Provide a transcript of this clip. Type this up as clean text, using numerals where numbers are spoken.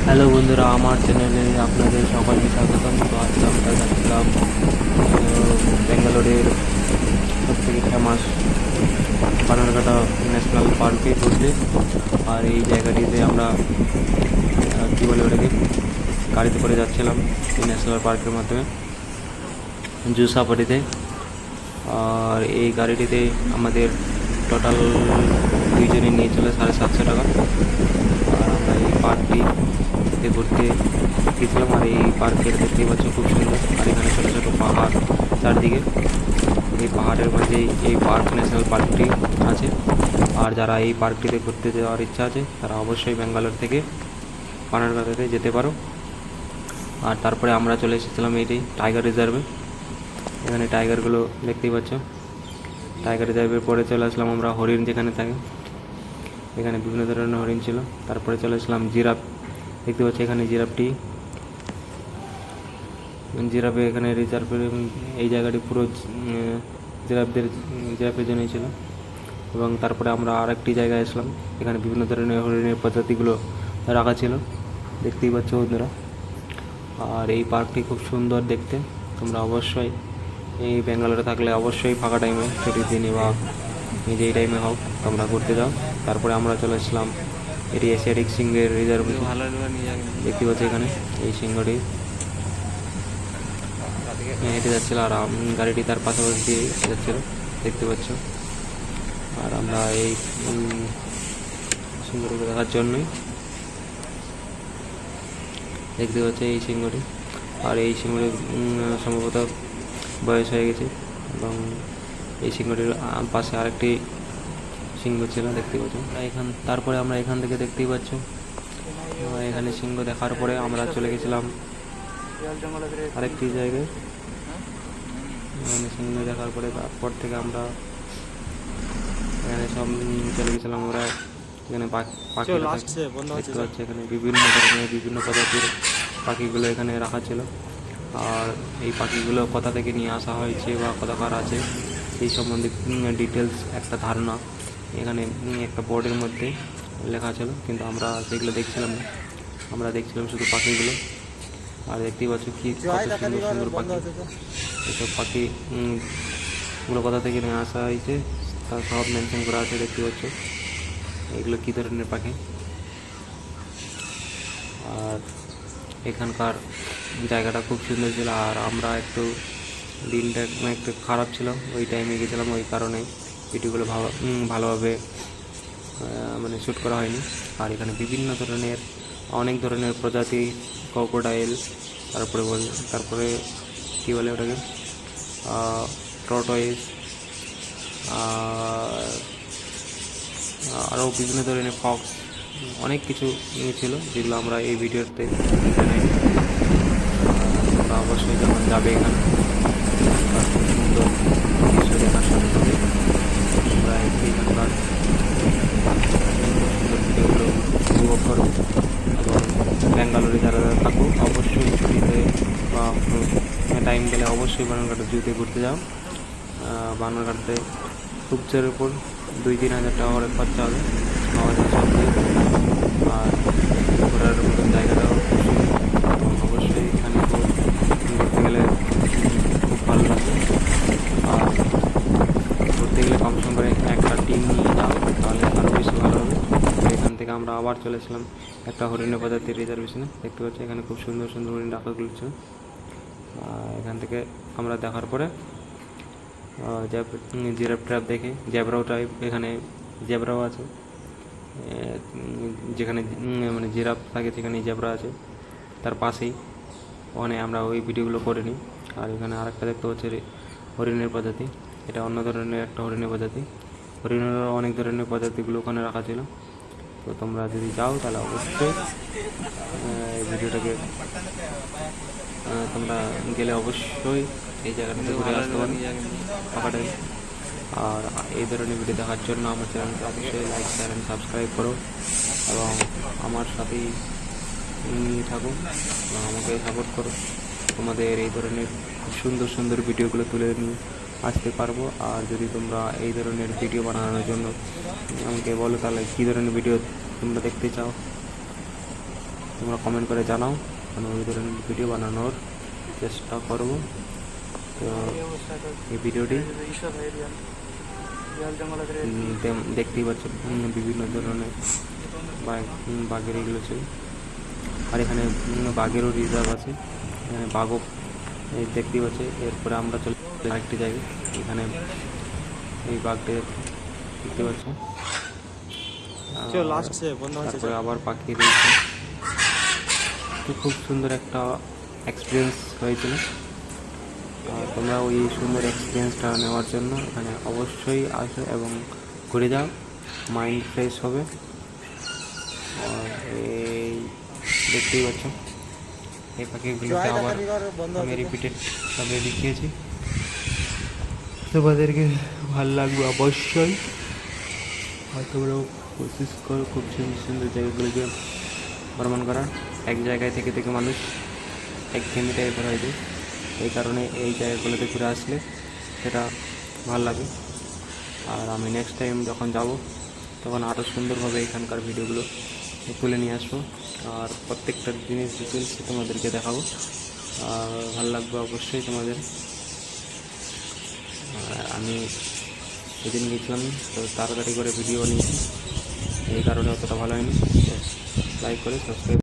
Hello বন্ধুরা, আমার চ্যানেলে আপনাদের সকলকে স্বাগতম। তো আজকে আমরা যাচ্ছিলাম ব্যাঙ্গালোরের সবথেকে ফেমাস বানারঘাটা ন্যাশনাল পার্কে ঘুরতে। আর এই জায়গাটিতে আমরা কী বলে ওটাকে, গাড়িতে করে যাচ্ছিলাম এই ন্যাশনাল পার্কের মাধ্যমে জু সাফারিতে। আর এই গাড়িটিতে আমাদের টোটাল দুইজনে নিয়েছিল 750 টাকা। আর আমরা এই পার্কটিতে ঘুরতে গেছিলাম। আর এই পার্কের দেখতেই পাচ্ছ খুব সুন্দর। আর এখানে ছোটো ছোটো পাহাড় চারদিকে। এই পাহাড়ের মাঝেই এই পার্ক ন্যাশনাল পার্কটি আছে। আর যারা এই পার্কটিতে ঘুরতে যাওয়ার ইচ্ছা আছে তারা অবশ্যই ব্যাঙ্গালোর থেকে বানারঘাটাতে যেতে পারো। আর তারপরে আমরা চলে এসেছিলাম এইটি টাইগার রিজার্ভে। এখানে টাইগারগুলো দেখতেই পাচ্ছ। টাইগার রিজার্ভের পরে চলে আসলাম আমরা হরিণ যেখানে থাকে। এখানে বিভিন্ন ধরনের হরিণ ছিল। তারপরে চলে আসলাম জিরাফ, দেখতে পাচ্ছি এখানে জিরাফে এখানে রিজার্ভের এই জায়গাটি পুরো জিরাফের জন্যই ছিল। এবং তারপরে আমরা আরেকটি জায়গায় আসলাম, এখানে বিভিন্ন ধরনের হরিণের প্রজাতিগুলো রাখা ছিল, দেখতেই পাচ্ছ বন্ধুরা। আর এই পার্কটি খুব সুন্দর দেখতে। তোমরা অবশ্যই এই ব্যাঙ্গালোরে থাকলে অবশ্যই ফাঁকা টাইমে, ছুটির দিনে বা যেই টাইমে হোক তোমরা ঘুরতে যাও। তারপরে আমরা চলে আসলাম এটি এশিয়াটিক সিংহের রিজার্ভ, দেখতে পাচ্ছি এখানে এই সিংহটি হেঁটে যাচ্ছিল। আর গাড়িটি তার পাশাপাশি দিয়ে যাচ্ছিল, দেখতে পাচ্ছ। আর আমরা এই সিংহটিকে দেখার জন্যই দেখতে পাচ্ছি এই সিংহটি। আর এই সিংহটি সম্ভবত বয়স হয়ে গেছে। এবং এই সিংহটির পাশে আরেকটি সিংহ ছিল, দেখতে পাচ্ছ। তারপরে আমরা এখান থেকে দেখতেই পাচ্ছ, এখানে সিংহ দেখার পরে আমরা চলে গেছিলাম আরেকটি জায়গায়। এখানে সিংহ দেখার পরে তারপর থেকে আমরা এখানে সব চলে গেছিলাম আমরা। এখানে পাখি দেখতে পাচ্ছি, এখানে বিভিন্ন ধরনের বিভিন্ন প্রজাতির পাখিগুলো এখানে রাখা ছিল। আর এই পাখিগুলো কোথা থেকে নিয়ে আসা হয়েছে বা কোথাকার আছে এই সম্বন্ধে ডিটেলস একটা ধারণা এখানে একটা বোর্ডের মধ্যে লেখা ছিল, কিন্তু আমরা সেগুলো দেখছিলাম না। আমরা দেখছিলাম শুধু পাখিগুলো। আর দেখতেই পাচ্ছ কি কত সুন্দর সুন্দর পাখি। এসব পাখিগুলো কোথা থেকে নিয়ে আসা হয়েছে তা সব মেনশন করা আছে, দেখতে পাচ্ছ এগুলো কী ধরনের পাখি। আর এখানকার জায়গাটা খুব সুন্দর ছিল। আর আমরা দিনটা একটু খারাপ ছিল, ওই টাইমে গেছিলাম, ওই কারণে ভিডিওগুলো ভালোভাবে মানে শ্যুট করা হয়নি। আর এখানে বিভিন্ন ধরনের অনেক ধরনের প্রজাতি ক্রোকোডাইল, তারপরে কী বলে ওটাকে, টর্টয়েস, আরও বিভিন্ন ধরনের ফক্স, অনেক কিছু ছিল যেগুলো আমরা এই ভিডিওতে জানাই। তোমরা অবশ্যই যখন যাবে এখানে খুব সুন্দর দৃশ্য দেখার সাথে সাথে তোমরা এখানকার সুন্দর ভিডিওগুলো উপভোগ করো। এবং ব্যাঙ্গালোরে যারা থাকো অবশ্যই ছুটিতে বা টাইম গেলে অবশ্যই বানারঘাটা জুতে ঘুরতে যাও। বানারঘাটাতে রূপসের উপর 2-3 হাজার টাকা করে খরচা হবে, খাওয়া দাওয়া সব দিয়ে। আর ঘোরার মতন জায়গাটাও অবশ্যই এখানে ঘুরতে গেলে খুব ভালো লাগবে। আর ঘুরতে গেলে কম করে একটা টিম নিয়ে যাও, তাহলে আরও বেশি ভালো হবে। এখান থেকে আমরা আবার চলেছিলাম একটা হরিণ প্রজাতির রিজার্ভেশনে, দেখতে পাচ্ছি এখানে খুব সুন্দর সুন্দর হরিণ রাখাগুলো ছিল। এখান থেকে আমরা দেখার পরে জিরাফ ট্র্যাপ দেখে জ্যাবরাও টাইপ, এখানে জ্যাবরাও আছে, যেখানে মানে জিরাফ থাকে সেখানে জ্যাবরা আছে তার পাশেই। ওখানে আমরা ওই ভিডিওগুলো করে নিই। আর এখানে আরেকটা দেখতে হচ্ছে হরিণের প্রজাতি, এটা অন্য ধরনের একটা হরিণের প্রজাতি। হরিণেরও অনেক ধরনের প্রজাতিগুলো ওখানে রাখা ছিল। তো তোমরা যদি যাও তাহলে অবশ্যই এই ভিডিওটাকে তোমরা গেলে অবশ্যই এই জায়গাটাতে ঘুরে আসতে পারো ফাঁকা টাইম। আর এই ধরনের ভিডিও দেখার জন্য আমার চ্যানেলকে অবশ্যই লাইক, শেয়ার অ্যান্ড সাবস্ক্রাইব করো এবং আমার সাথেই থাকো এবং আমাকে সাপোর্ট করো। তোমাদের এই ধরনের সুন্দর সুন্দর ভিডিওগুলো তুলে নিয়ে আসতে পারবো। আর যদি তোমরা এই ধরনের ভিডিও বানানোর জন্য আমাকে বলো তাহলে কী ধরনের ভিডিও তোমরা দেখতে চাও। তোমরা কমেন্ট করে জানাও, মানে ওই ধরনের ভিডিও বানানোর চেষ্টা করব। তো এই ভিডিওটি দেখতেই পাচ্ছ বিভিন্ন ধরনের বাঘের এগুলো ছিল। আর এখানে বাঘেরও রিজার্ভ আছে, এখানে বাঘও দেখতেই পাচ্ছে। এরপরে আমরা চলে আরেকটি জায়গায়, এখানে এই বাঘটি দেখতে পাচ্ছ। তারপরে আবার পাখি রয়েছে। তো খুব সুন্দর একটা এক্সপিরিয়েন্স হয়েছিল। তোমরা ওই সুন্দর এক্সপিরিয়েন্সটা নেওয়ার জন্য এখানে অবশ্যই আসো এবং ঘুরে যাও, মাইন্ড ফ্রেশ হবে। আর এই দেখতেই পাচ্ছ এই পাখিগুলোকে আবার আমি রিপিটেড সবে দেখিয়েছি, তোমাদেরকে ভালো লাগবে অবশ্যই। আর তোমরাও কোশিশ করো খুব সুন্দর সুন্দর জায়গাগুলোকে ভ্রমণ করার। এক জায়গায় থেকে থেকে মানুষ একঘেয়েমি টাইপের হয়ে যায়, এই কারণে এই জায়গাগুলোতে ঘুরে আসলে সেটা ভালো লাগে। আর আমি নেক্সট টাইম যখন যাব তখন আরও সুন্দরভাবে এখানকার ভিডিওগুলো তুলে নিয়ে আসবো, আর প্রত্যেকটা জিনিস ডিটেলস তোমাদেরকে দেখাবো। আর ভালো লাগবে অবশ্যই তোমাদের। আমি সেদিন গেছিলাম তো তাড়াতাড়ি করে ভিডিও নিয়েছি, এই কারণে অতটা ভালো হয়নি। লাইক করে সাবস্ক্রাইব